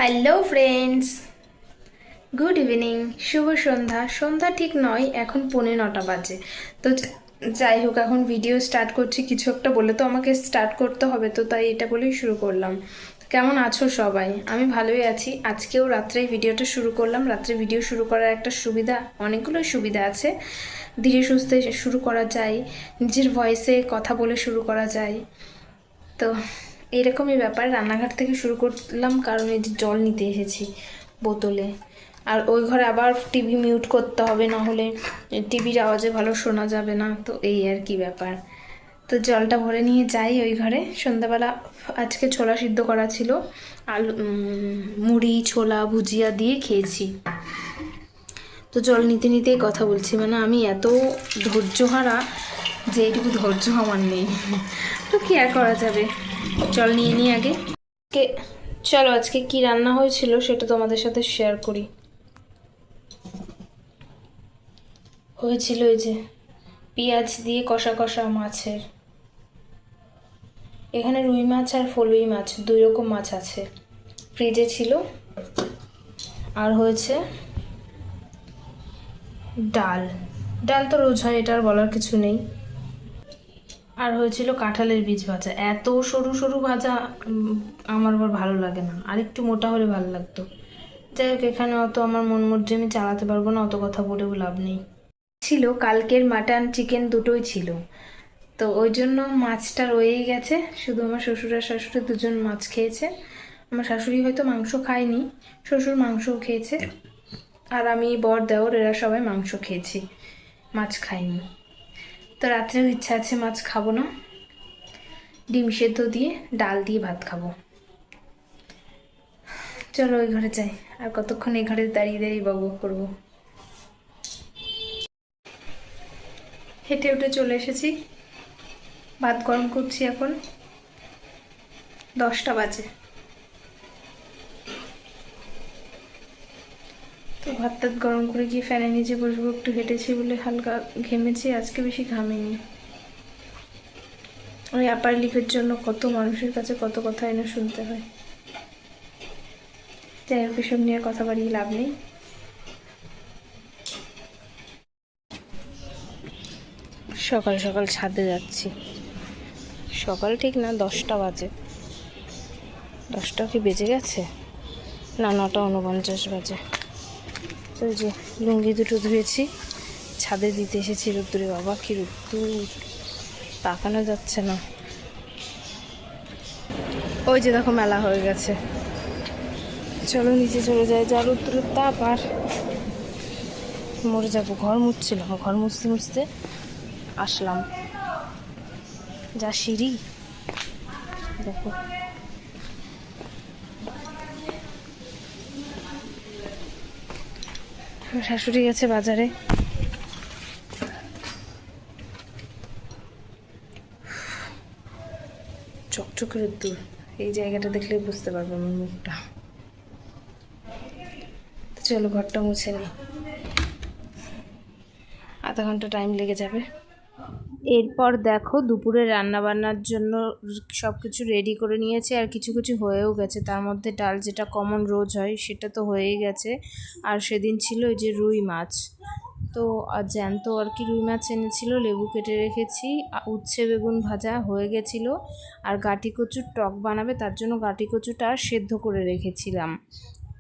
Hello friends, good evening, শুভ সন্ধ্যা। সন্ধ্যা ঠিক নয়, এখন 9:45 বাজে। তো যাই হোক, এখন ভিডিও স্টার্ট করছি। কিছু একটা বলে তো আমাকে স্টার্ট করতে হবে, তো তাই এটা বলেই শুরু করলাম। কেমন আছো সবাই? আমি ভালোই আছি। আজকেও রাত্রেই ভিডিওটা শুরু করলাম। রাত্রে ভিডিও শুরু করার একটা সুবিধা, অনেকগুলো সুবিধা আছে। ধীরে সুস্থে শুরু করা যায়, নিজের ভয়েসে কথা বলে শুরু করা যায়। তো এরকমই ব্যাপার। রান্নাঘাট থেকে শুরু করলাম কারণ এই যে জল নিতে এসেছি বোতলে। আর ওই ঘরে আবার টিভি মিউট করতে হবে, না হলে টিভির আওয়াজে ভালো শোনা যাবে না। তো এই আর কি ব্যাপার। তো জলটা ভরে নিয়ে যাই ওই ঘরে। সন্ধ্যাবেলা আজকে ছোলা সিদ্ধ করা ছিল, আলু মুড়ি ছোলা ভুজিয়া দিয়ে খেয়েছি। তো জল নিতে নিতেই কথা বলছি, মানে আমি এত ধৈর্যহারা যে এইটুকু ধৈর্য আমার নেই। তো কি আর করা যাবে, জল নিয়ে নিই আগে। চলো আজকে কি রান্না হয়েছিল সেটা তোমাদের সাথে শেয়ার করি। হয়েছিল এই যে পেঁয়াজ দিয়ে কষা কষা মাছের। এখানে রুই মাছ আর ফলুই মাছ, দুই রকম মাছ আছে, ফ্রিজে ছিল। আর হয়েছে ডাল। ডাল তো রোজ হয়, এটা আর বলার কিছু নেই। আর হয়েছিল কাঁঠালের বীজ ভাজা। এত সরু সরু ভাজা আমার আবার ভালো লাগে না, আর একটু মোটা হলে ভালো লাগতো। যাই হোক, এখানে অত আমার মন মর্জি আমি চালাতে পারবো না, অত কথা বলেও লাভ নেই। ছিল কালকের মাটন চিকেন দুটোই ছিল, তো ওই জন্য মাছটা রয়েই গেছে। শুধু আমার শ্বশুর আর শাশুড়ি দুজন মাছ খেয়েছে। আমার শাশুড়ি হয়তো মাংস খায়নি, শ্বশুর মাংসও খেয়েছে। আর আমি, বর, দেওর এরা সবাই মাংস খেয়েছি, মাছ খাইনি। তো রাত্রেও ইচ্ছা আছে মাছ খাবো না, ডিম সেদ্ধ দিয়ে ডাল দিয়ে ভাত খাবো। চলো ওই ঘরে যাই, আর কতক্ষণ এই ঘরে দাঁড়িয়ে দাঁড়িয়ে বকবক করবো। হেঁটে উঠে চলে এসেছি, ভাত গরম করছি। এখন 10টা বাজে। তো ভাত টাত গরম করে গিয়ে ফ্যানের নিচে বসবো। একটু হেঁটেছি বলে হালকা ঘেমেছি, আজকে বেশি ঘামিনি। ওই আপার লিপের জন্য কত মানুষের কাছে কত কথা এনে শুনতে হয়। যাই হোক, এসব নিয়ে কথা বাড়িয়ে লাভ নেই। সকাল সকাল ছাদে যাচ্ছি। সকাল ঠিক না, 10টা বাজে। 10টা কি বেজে গেছে? না, 9:49 বাজে। তো যে লুঙ্গি দুটো ধুয়েছি, ছাদে দিতে এসেছি রোদ্দুরে। বাবা কি রোদ্দুর, তাকানো যাচ্ছে না। ওই যে দেখো মেলা হয়ে গেছে। চলো নিচে চলে যাই, যা রোদ্দুরের তাপ, আর মরে যাবো। ঘর মুছছিলাম, ঘর মুছতে মুছতে আসলাম। যা সিঁড়ি দেখো। শাশুড়ি গেছে বাজারে। চকচকে রোদ্দুর, এই জায়গাটা দেখলে বুঝতে পারবো আমার মুখটা। চলো ঘরটা মুছে নিই, আধা ঘন্টা টাইম লেগে যাবে। এরপর দেখো দুপুরে রান্না বান্নার জন্য সব কিছু রেডি করে নিয়েছে, আর কিছু কিছু হয়েও গেছে। তার মধ্যে ডাল, যেটা কমন রোজ হয়, সেটা তো হয়েই গেছে। আর সেদিন ছিল ওই যে রুই মাছ, তো জ্যান্ত আর কি রুই মাছ এনেছিল, লেবু কেটে রেখেছি। উচ্ছে বেগুন ভাজা হয়ে গেছিলো। আর গাঁটি কচুর টক বানাবে, তার জন্য গাঁটি কচুটা সেদ্ধ করে রেখেছিলাম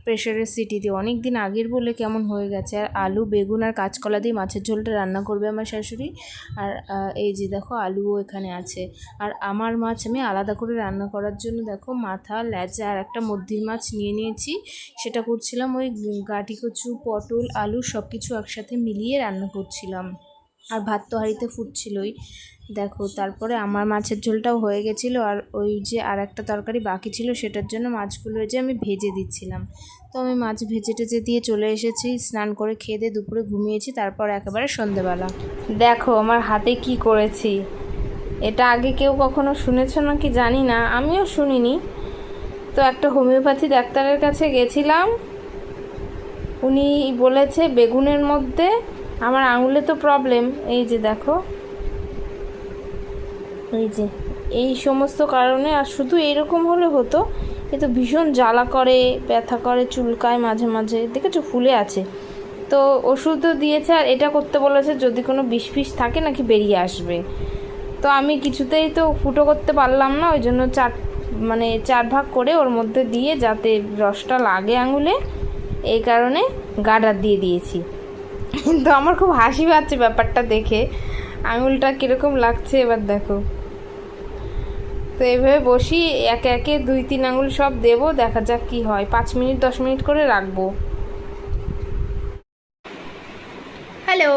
প্রেশারের সিটি দিয়ে। অনেক দিন আগের বলে কেমন হয়ে গেছে। আর আলু বেগুন আর কাঁচকলা দিয়ে মাছের ঝোলটা রান্না করবে আমার শাশুড়ি। আর এই যে দেখো আলুও এখানে আছে। আর আমার মাছ আমি আলাদা করে রান্না করার জন্য দেখো মাথা, লেজা আর একটা মধ্যির মাছ নিয়ে নিয়েছি। সেটা করছিলাম ওই গাঁটি কচু, পটল, আলু সব কিছু একসাথে মিলিয়ে রান্না করছিলাম। আর ভাত তো হাঁড়িতে ফুটছিলই দেখো। তারপরে আমার মাছের ঝোলটাও হয়ে গেছিলো। আর ওই যে আর একটা তরকারি বাকি ছিল, সেটার জন্য মাছগুলো যে আমি ভেজে দিচ্ছিলাম। তো আমি মাছ ভেজে টেজে দিয়ে চলে এসেছি। স্নান করে খেয়ে দিয়ে দুপুরে ঘুমিয়েছি। তারপর একেবারে সন্ধেবেলা দেখো আমার হাতে কি করেছি। এটা আগে কেউ কখনো শুনেছ নাকি জানি না, আমিও শুনিনি। তো একটা হোমিওপ্যাথি ডাক্তারের কাছে গেছিলাম, উনি বলেছে বেগুনের মধ্যে, আমার আঙুলে তো প্রবলেম, এই যে দেখো, এই যে এই সমস্ত কারণে। আর শুধু এরকম হলে হতো, এ তো ভীষণ জ্বালা করে, ব্যথা করে, চুলকায় মাঝে মাঝে, দেখেছো ফুলে আছে। তো ওষুধও দিয়েছে আর এটা করতে বলেছে যদি কোনো বিষ ফিষ থাকে নাকি বেরিয়ে আসবে। তো আমি কিছুতেই তো ফুটো করতে পারলাম না, ওই জন্য চার ভাগ করে ওর মধ্যে দিয়ে যাতে রসটা লাগে আঙুলে, এই কারণে গার্ডার দিয়ে দিয়েছি। কিন্তু আমার খুব হাসি পাচ্ছে ব্যাপারটা দেখে, আঙুলটা কীরকম লাগছে এবার দেখো। তো এইভাবে বসি, একে একে 2-3 আঙুল সব দেবো, দেখা যাক কি হয়। 5 মিনিট 10 মিনিট করে রাখবো। হ্যালো,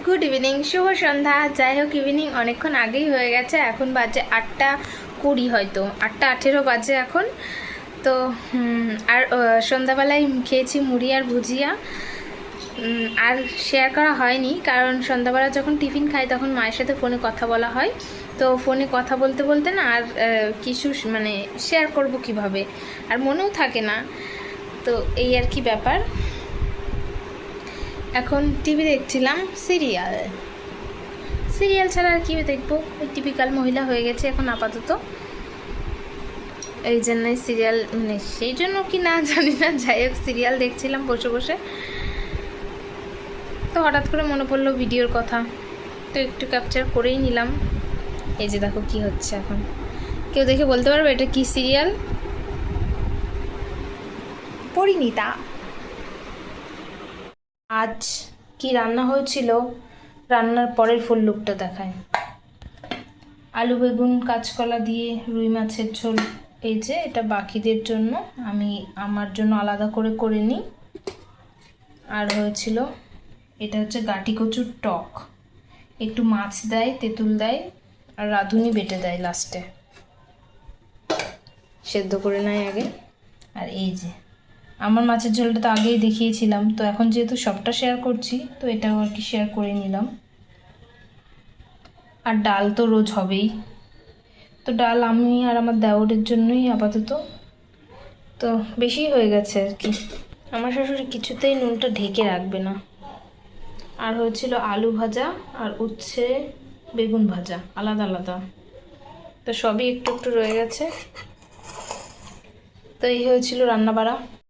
গুড ইভিনিং, শুভ সন্ধ্যা। যাই হোক, ইভিনিং অনেকক্ষণ আগেই হয়ে গেছে, এখন বাজে 8:20, হয়তো 8:18 বাজে এখন। তো আর সন্ধ্যাবেলায় খেয়েছি মুড়ি আর ভুজিয়া। আর শেয়ার করা হয়নি, কারণ সন্ধ্যাবেলা যখন টিফিন খাই তখন মায়ের সাথে ফোনে কথা বলা হয়। তো ফোনে কথা বলতে বলতে না আর কিছু শেয়ার করব কিভাবে, আর মনেও থাকে না। তো এই আর কি ব্যাপার। এখন টিভি দেখছিলাম, সিরিয়াল ছাড়া আর কী দেখবো, ওই টিপিক্যাল মহিলা হয়ে গেছে এখন আপাতত। এই জন্যই সিরিয়াল, সেই জন্য কি না জানি না, যাই হোক সিরিয়াল দেখছিলাম বসে বসে। তো হঠাৎ করে মনে পড়লো ভিডিওর কথা, তো একটু ক্যাপচার করেই নিলাম। এই যে দেখো কি হচ্ছে এখন, কেউ দেখে বলতে পারবে এটা কি সিরিয়াল? পরিণীতা। আজ কি রান্না হয়েছিল, রান্নার পরের ফুল লুকটা দেখায়। আলু বেগুন কাঁচকলা দিয়ে রুই মাছের ঝোল। এই যে এটা বাকিদের জন্য, আমি আমার জন্য আলাদা করে করে নিই। আর হয়েছিল এটা হচ্ছে গাটি কচুর টক, একটু মাছ দেয়, তেঁতুল দেয়, আর রাঁধুনি বেটে দেয় লাস্টে, সেদ্ধ করে নেয় আগে। আর এই যে আমার মাছের ঝোলটা তো আগেই দেখিয়েছিলাম, তো এখন যেহেতু সবটা শেয়ার করছি তো এটাও আর কি শেয়ার করে নিলাম। আর ডাল তো রোজ হবেই, তো ডাল আমি আর আমার দেওরের জন্যই আপাতত, তো বেশি হয়ে গেছে আর কি। আমার শাশুড়ি কিছুতেই নুনটা ঢেকে রাখবে না। আর হয়েছিল আলু ভাজা আর উচ্ছে বেগুন ভাজা, আলাদা আলাদা, তো সবই একটু একটু রয়ে গেছে। তো এই হয়েছিল রান্নাবাড়া।